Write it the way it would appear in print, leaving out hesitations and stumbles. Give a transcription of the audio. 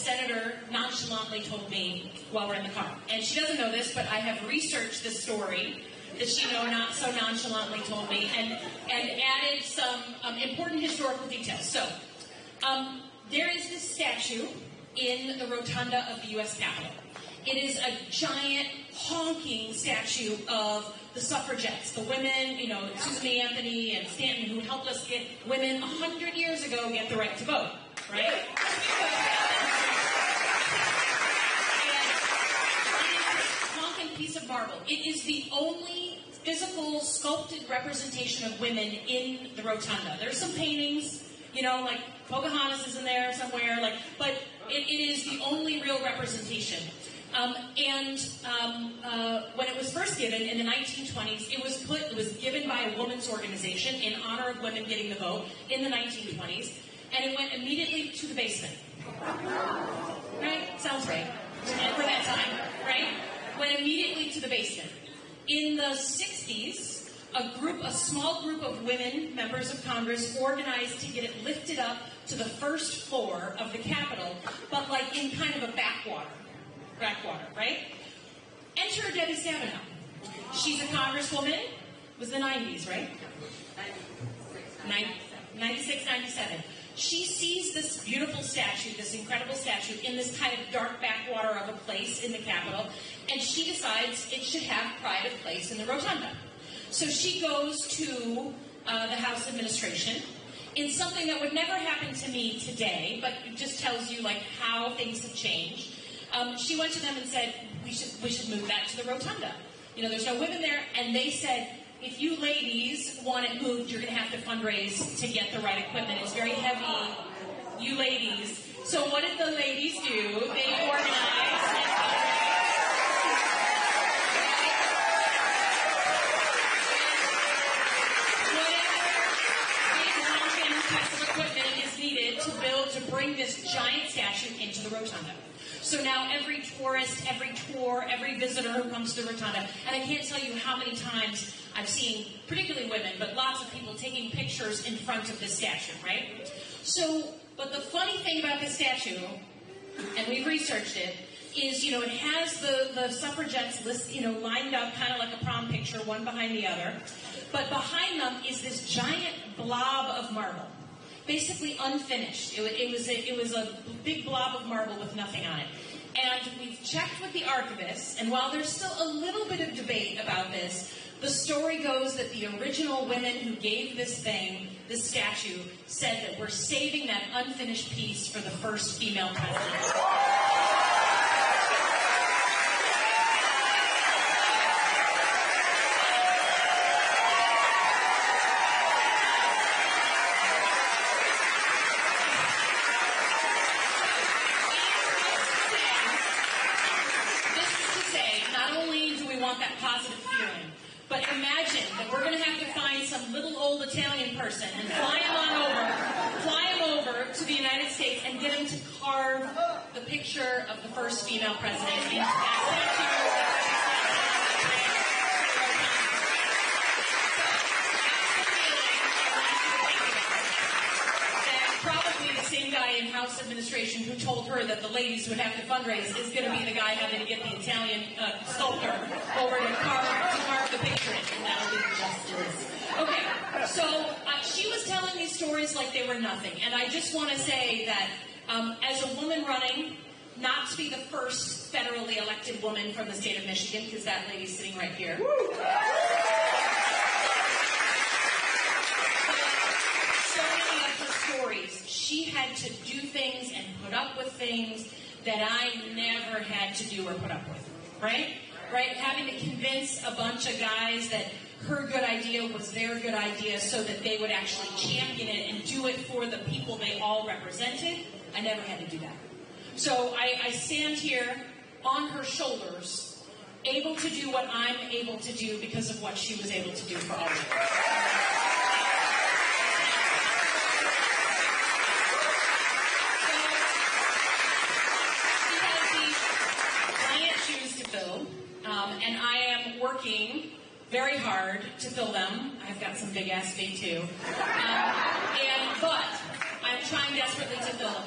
senator nonchalantly told me while we're in the car. And she doesn't know this, but I have researched this story that she not so nonchalantly told me and added some important historical details. So, there is this statue in the rotunda of the U.S. Capitol. It is a giant, honking statue of the suffragettes, the women, Susan B. Anthony and Stanton, who helped us get women 100 years ago get the right to vote, right? Piece of marble. It is the only physical sculpted representation of women in the rotunda. There's some paintings, like Pocahontas is in there somewhere, but it is the only real representation. When it was first given in the 1920s, it was given by a women's organization in honor of women getting the vote in the 1920s, and it went immediately to the basement. Right? Sounds right. And for that time, right? Went immediately to the basement. In the 60s, a small group of women, members of Congress, organized to get it lifted up to the first floor of the Capitol, but in kind of a backwater, right? Enter Debbie Stabenow. She's a congresswoman. It was the 90s, right? 96, 97. She sees this beautiful statue, this incredible statue, in this kind of dark backwater of a place in the Capitol, and she decides it should have pride of place in the rotunda. So she goes to the House administration in something that would never happen to me today, but it just tells you how things have changed. She went to them and said, we should move that to the rotunda. There's no women there, and they said, if you ladies want it moved, you're going to have to fundraise to get the right equipment. It's very heavy, you ladies. So what did the ladies do? They organized and whatever big piece of equipment is needed to bring this giant statue into the rotunda. So now every tourist, every tour, every visitor who comes to the rotunda, and I can't tell you how many times I've seen, particularly women, but lots of people taking pictures in front of this statue, right? So, but the funny thing about this statue, and we've researched it, is, it has the suffragettes lined up kind of like a prom picture, one behind the other, but behind them is this giant blob of marble. Basically unfinished. It was a big blob of marble with nothing on it. And we've checked with the archivists, and while there's still a little bit of debate about this, the story goes that the original women who gave this statue, said that we're saving that unfinished piece for the first female president. That positive feeling. But imagine that we're going to have to find some little old Italian person and fly him over to the United States and get him to carve the picture of the first female president into that probably the same guy in House administration who told her that the ladies would have to fundraise is going to be the guy having to get the Italian sculptor over to carve the picture in, and that'll be just this. Okay, so she was telling these stories like they were nothing, and I just want to say that as a woman running, not to be the first federally elected woman from the state of Michigan, because that lady's sitting right here. She had to do things and put up with things that I never had to do or put up with, right? Having to convince a bunch of guys that her good idea was their good idea so that they would actually champion it and do it for the people they all represented. I never had to do that. So I stand here on her shoulders, able to do what I'm able to do because of what she was able to do for all of us. And I am working very hard to fill them. I've got some big ass feet too. But I'm trying desperately to fill them.